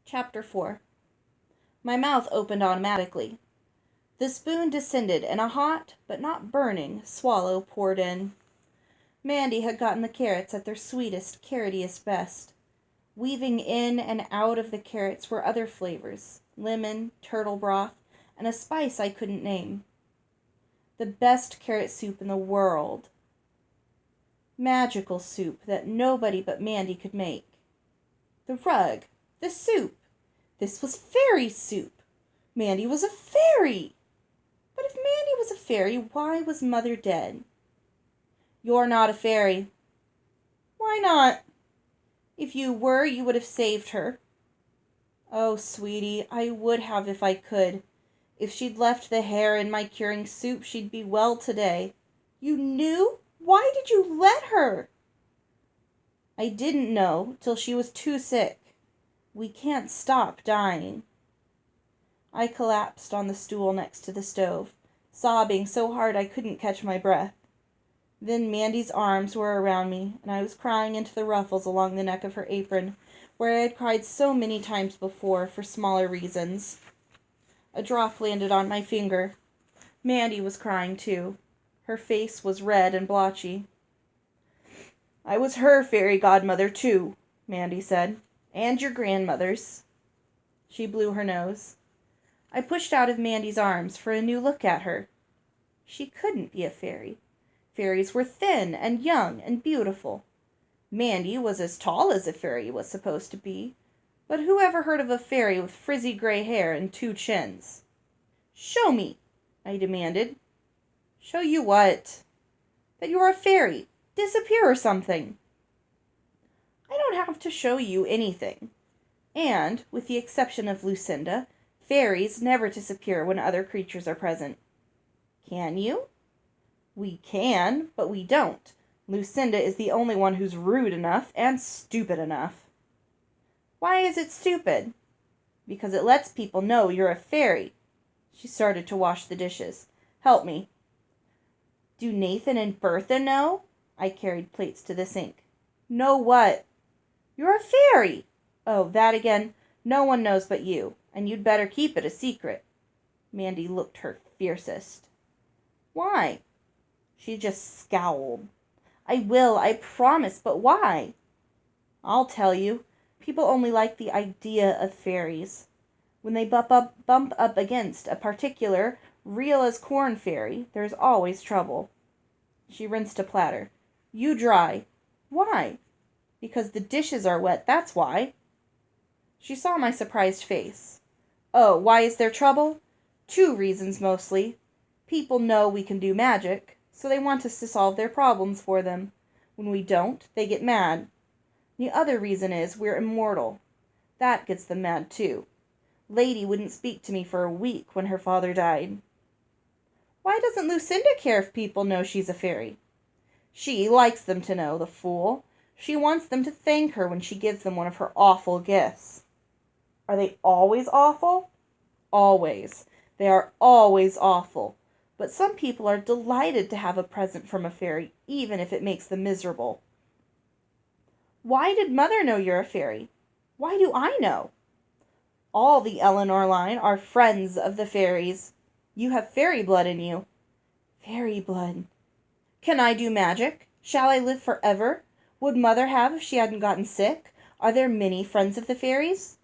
Chapter 4. My mouth opened automatically. The spoon descended, and a hot, but not burning, swallow poured in. Mandy had gotten the carrots at their sweetest, carrotiest best. Weaving in and out of the carrots were other flavors, lemon, turtle broth, and a spice I couldn't name. The best carrot soup in the world. Magical soup that nobody but Mandy could make. The rug. The soup. This was fairy soup. Mandy was a fairy. But if Mandy was a fairy, why was Mother dead? You're not a fairy. Why not? If you were, you would have saved her. Oh, sweetie, I would have if I could. If she'd left the hair in my curing soup, she'd be well today. You knew? Why did you let her? I didn't know till she was too sick. We can't stop dying. I collapsed on the stool next to the stove, sobbing so hard I couldn't catch my breath. Then Mandy's arms were around me, and I was crying into the ruffles along the neck of her apron, where I had cried so many times before for smaller reasons. A drop landed on my finger. Mandy was crying too. Her face was red and blotchy. I was her fairy godmother too, Mandy said, and your grandmother's. She blew her nose. I pushed out of Mandy's arms for a new look at her. She couldn't be a fairy. Fairies were thin and young and beautiful. Mandy was as tall as a fairy was supposed to be, but who ever heard of a fairy with frizzy gray hair and 2 chins? Show me, I demanded. Show you what? That you're a fairy. Disappear or something. I don't have to show you anything. And, with the exception of Lucinda, fairies never disappear when other creatures are present. Can you? We can, but we don't. Lucinda is the only one who's rude enough and stupid enough. Why is it stupid? Because it lets people know you're a fairy. She started to wash the dishes. Help me. Do Nathan and Bertha know? I carried plates to the sink. Know what? You're a fairy. Oh, that again. No one knows but you, and you'd better keep it a secret. Mandy looked her fiercest. Why? She just scowled. I will, I promise, but why? I'll tell you. People only like the idea of fairies. When they bump up against a particular, real-as-corn fairy, there's always trouble. She rinsed a platter. You dry. Why? Because the dishes are wet, that's why. She saw my surprised face. Oh, why is there trouble? 2 reasons mostly. People know we can do magic, so they want us to solve their problems for them. When we don't, they get mad. The other reason is we're immortal. That gets them mad too. Lady wouldn't speak to me for a week when her father died. Why doesn't Lucinda care if people know she's a fairy? She likes them to know, the fool. She wants them to thank her when she gives them one of her awful gifts. Are they always awful? Always. They are always awful. But some people are delighted to have a present from a fairy, even if it makes them miserable. Why did Mother know you're a fairy? Why do I know? All the Eleanor line are friends of the fairies. You have fairy blood in you. Fairy blood. Can I do magic? Shall I live forever? Would Mother have if she hadn't gotten sick? Are there many friends of the fairies?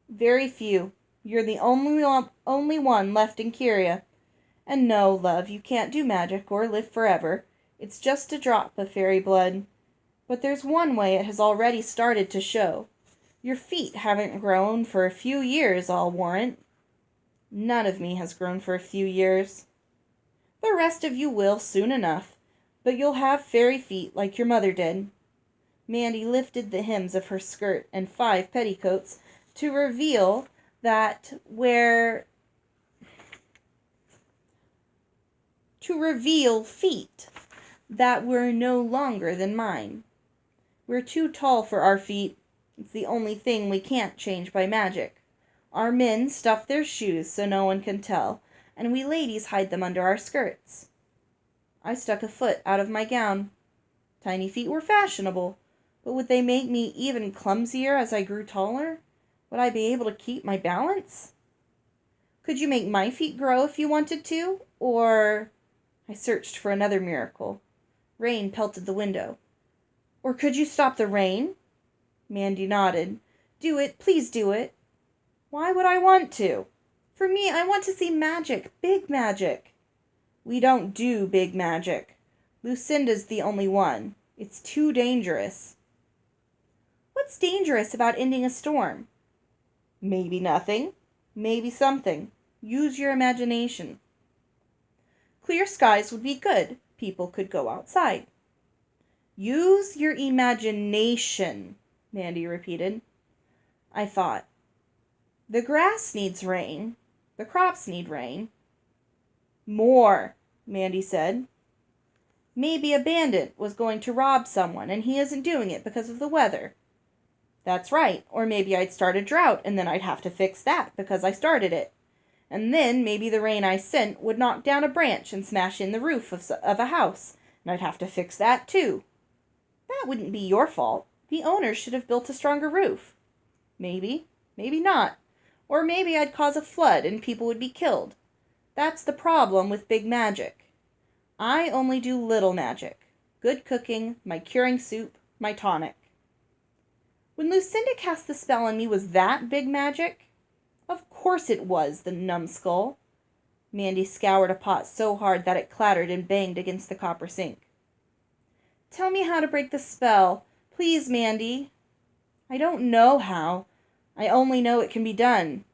Very few. You're the only one left in Curia. And no, love, you can't do magic or live forever. It's just a drop of fairy blood. But there's one way it has already started to show. Your feet haven't grown for a few years, I'll warrant. None of me has grown for a few years. The rest of you will soon enough, but you'll have fairy feet like your mother did. Mandy lifted the hems of her skirt and 5 petticoats to reveal feet that were no longer than mine. We're too tall for our feet. It's the only thing we can't change by magic. Our men stuff their shoes so no one can tell, and we ladies hide them under our skirts. I stuck a foot out of my gown. Tiny feet were fashionable, but would they make me even clumsier as I grew taller? Would I be able to keep my balance? Could you make my feet grow if you wanted to? Or... I searched for another miracle. Rain pelted the window. Or could you stop the rain? Mandy nodded. Do it, please do it. Why would I want to? For me, I want to see magic, big magic. We don't do big magic. Lucinda's the only one. It's too dangerous. What's dangerous about ending a storm? Maybe nothing. Maybe something. Use your imagination. Clear skies would be good. People could go outside. Use your imagination, Mandy repeated. I thought. The grass needs rain. The crops need rain. More, Mandy said. Maybe a bandit was going to rob someone and he isn't doing it because of the weather. That's right. Or maybe I'd start a drought and then I'd have to fix that because I started it. And then maybe the rain I sent would knock down a branch and smash in the roof of a house, and I'd have to fix that too. That wouldn't be your fault. The owners should have built a stronger roof. Maybe, maybe not. Or maybe I'd cause a flood and people would be killed. That's the problem with big magic. I only do little magic. Good cooking, my curing soup, my tonic. When Lucinda cast the spell on me, was that big magic? Of course it was, the numbskull. Mandy scoured a pot so hard that it clattered and banged against the copper sink. Tell me how to break the spell. Please, Mandy. I don't know how. I only know it can be done.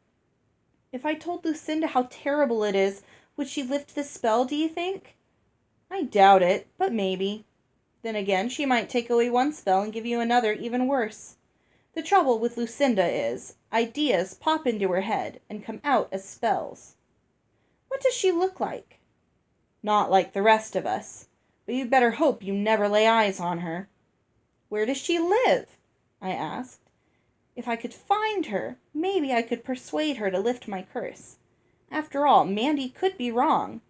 If I told Lucinda how terrible it is, would she lift the spell, do you think? I doubt it, but maybe. Then again, she might take away one spell and give you another even worse. The trouble with Lucinda is, ideas pop into her head and come out as spells. What does she look like? Not like the rest of us, but you'd better hope you never lay eyes on her. Where does she live? I asked. If I could find her, maybe I could persuade her to lift my curse. After all, Mandy could be wrong.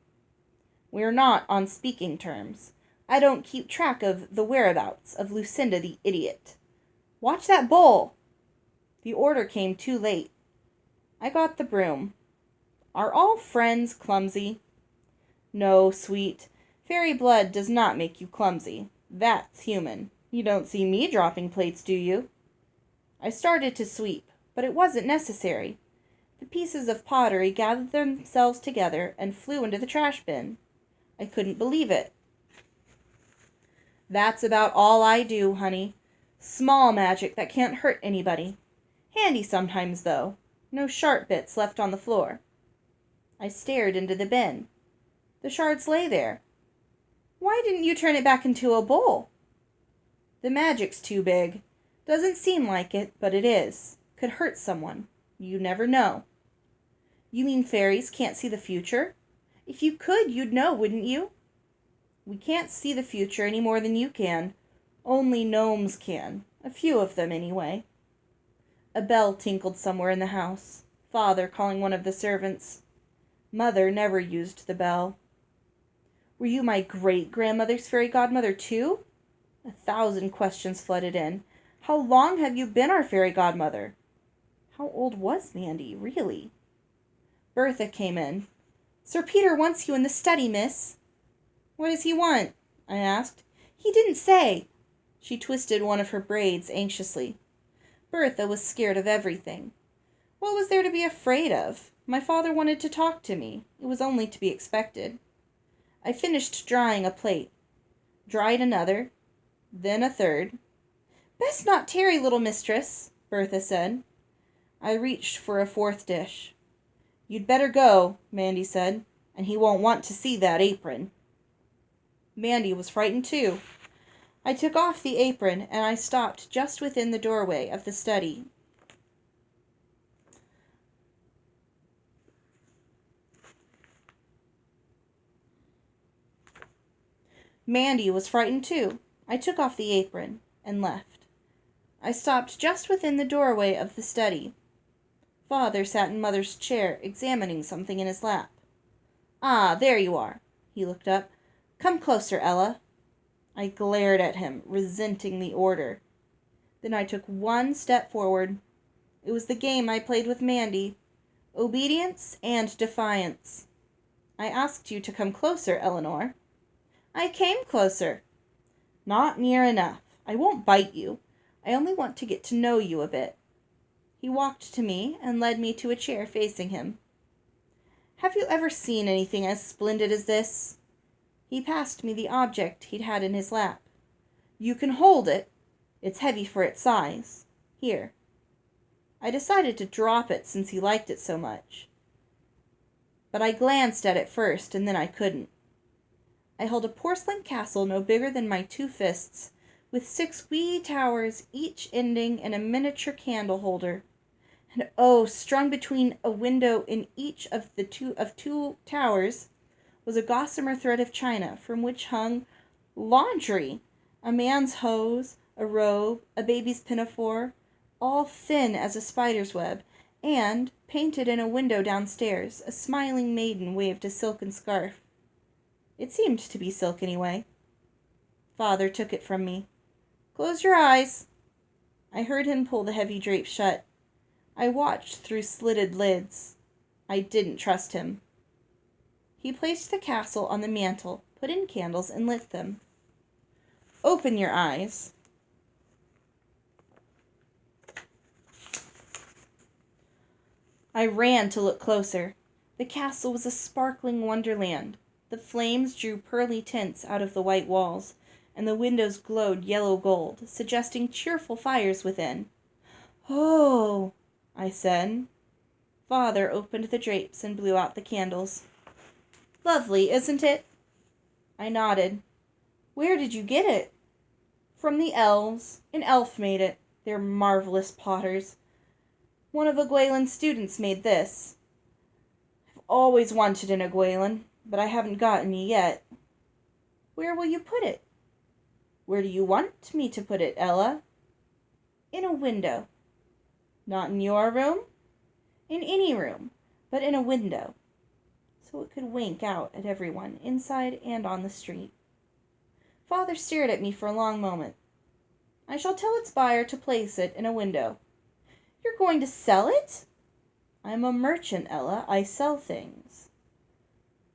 We're not on speaking terms. I don't keep track of the whereabouts of Lucinda the idiot. Watch that bowl! The order came too late. I got the broom. Are all friends clumsy? No, sweet. Fairy blood does not make you clumsy. That's human. You don't see me dropping plates, do you? I started to sweep, but it wasn't necessary. The pieces of pottery gathered themselves together and flew into the trash bin. I couldn't believe it. That's about all I do, honey. Small magic that can't hurt anybody. Handy sometimes, though. No sharp bits left on the floor. I stared into the bin. The shards lay there. Why didn't you turn it back into a bowl? The magic's too big. Doesn't seem like it, but it is. Could hurt someone. You never know. You mean fairies can't see the future? If you could, you'd know, wouldn't you? We can't see the future any more than you can. Only gnomes can. A few of them, anyway. A bell tinkled somewhere in the house. Father calling one of the servants. Mother never used the bell. Were you my great-grandmother's fairy godmother, too? 1,000 questions flooded in. How long have you been our fairy godmother? How old was Mandy, really? Bertha came in. Sir Peter wants you in the study, miss. What does he want? I asked. He didn't say. She twisted one of her braids anxiously. Bertha was scared of everything. What was there to be afraid of? My father wanted to talk to me. It was only to be expected. I finished drying a plate. Dried another. Then a third. Best not tarry, little mistress, Bertha said. I reached for a fourth dish. You'd better go, Mandy said, and he won't want to see that apron. Mandy was frightened too. I took off the apron, and I stopped just within the doorway of the study. Mandy was frightened too. I took off the apron and left. I stopped just within the doorway of the study. Father sat in Mother's chair, examining something in his lap. Ah, there you are. He looked up. Come closer, Ella. I glared at him, resenting the order. Then I took one step forward. It was the game I played with Mandy. Obedience and defiance. I asked you to come closer, Eleanor. I came closer. Not near enough. I won't bite you. I only want to get to know you a bit. He walked to me and led me to a chair facing him. Have you ever seen anything as splendid as this? He passed me the object he'd had in his lap. You can hold it. It's heavy for its size. Here. I decided to drop it since he liked it so much. But I glanced at it first, and then I couldn't. I held a porcelain castle no bigger than my 2 fists, with 6 wee towers, each ending in a miniature candle holder. And oh, strung between a window in each of the two towers was a gossamer thread of china from which hung laundry, a man's hose, a robe, a baby's pinafore, all thin as a spider's web, and, painted in a window downstairs, a smiling maiden waved a silken scarf. It seemed to be silk anyway. Father took it from me. Close your eyes. I heard him pull the heavy drapes shut. I watched through slitted lids. I didn't trust him. He placed the castle on the mantel, put in candles, and lit them. Open your eyes. I ran to look closer. The castle was a sparkling wonderland. The flames drew pearly tints out of the white walls, and the windows glowed yellow gold, suggesting cheerful fires within. Oh, I said. Father opened the drapes and blew out the candles. Lovely, isn't it? I nodded. Where did you get it? From the elves. An elf made it. They're marvelous potters. One of Egwelin's students made this. I've always wanted an Egwelin, but I haven't got any yet. Where will you put it? Where do you want me to put it, Ella? In a window. Not in your room? In any room, but in a window, so it could wink out at everyone, inside and on the street. Father stared at me for a long moment. I shall tell its buyer to place it in a window. You're going to sell it? I'm a merchant, Ella. I sell things.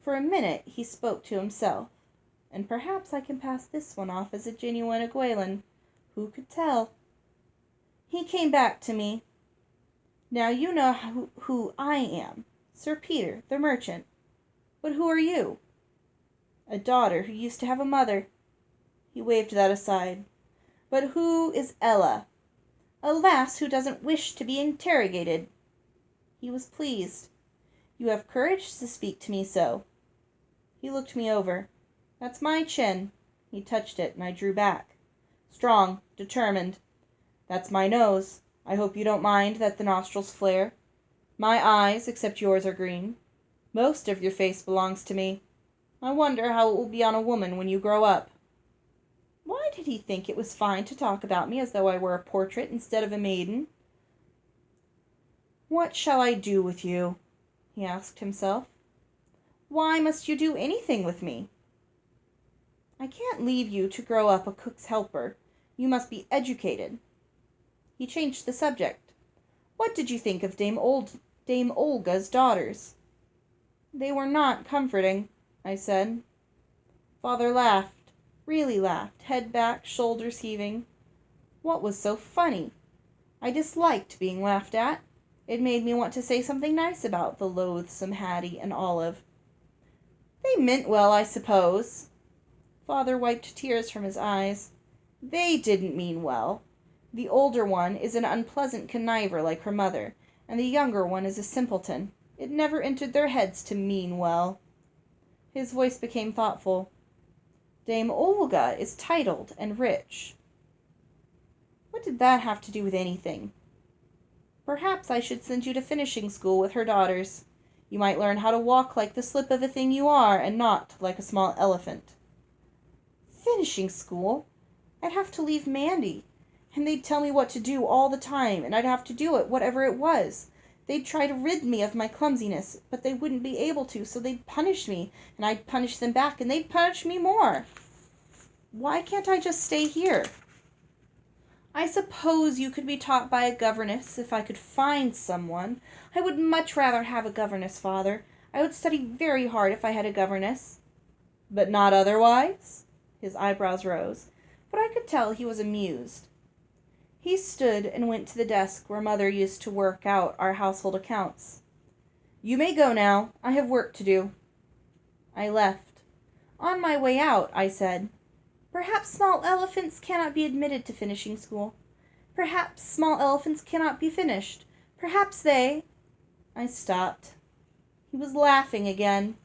For a minute he spoke to himself, and perhaps I can pass this one off as a genuine Egwelin. Who could tell? He came back to me. Now you know who I am, Sir Peter, the merchant. But who are you? A daughter who used to have a mother. He waved that aside. But who is Ella? A lass who doesn't wish to be interrogated. He was pleased. You have courage to speak to me so. He looked me over. That's my chin. He touched it, and I drew back. Strong, determined. That's my nose. I hope you don't mind that the nostrils flare. My eyes, except yours, are green. Most of your face belongs to me. I wonder how it will be on a woman when you grow up. Why did he think it was fine to talk about me as though I were a portrait instead of a maiden? What shall I do with you? He asked himself. Why must you do anything with me? I can't leave you to grow up a cook's helper. You must be educated. He changed the subject. What did you think of Dame Olga's daughters? They were not comforting, I said. Father laughed, really laughed, head back, shoulders heaving. What was so funny? I disliked being laughed at. It made me want to say something nice about the loathsome Hattie and Olive. They meant well, I suppose. Father wiped tears from his eyes. They didn't mean well. The older one is an unpleasant conniver like her mother, and the younger one is a simpleton. It never entered their heads to mean well. His voice became thoughtful. Dame Olga is titled and rich. What did that have to do with anything? Perhaps I should send you to finishing school with her daughters. You might learn how to walk like the slip of a thing you are, and not like a small elephant. Finishing school? I'd have to leave Mandy. And they'd tell me what to do all the time, and I'd have to do it, whatever it was. They'd try to rid me of my clumsiness, but they wouldn't be able to, so they'd punish me, and I'd punish them back, and they'd punish me more. Why can't I just stay here? I suppose you could be taught by a governess if I could find someone. I would much rather have a governess, Father. I would study very hard if I had a governess. But not otherwise? His eyebrows rose, but I could tell he was amused. He stood and went to the desk where Mother used to work out our household accounts. You may go now. I have work to do. I left. On my way out, I said, Perhaps small elephants cannot be admitted to finishing school. Perhaps small elephants cannot be finished. Perhaps they... I stopped. He was laughing again.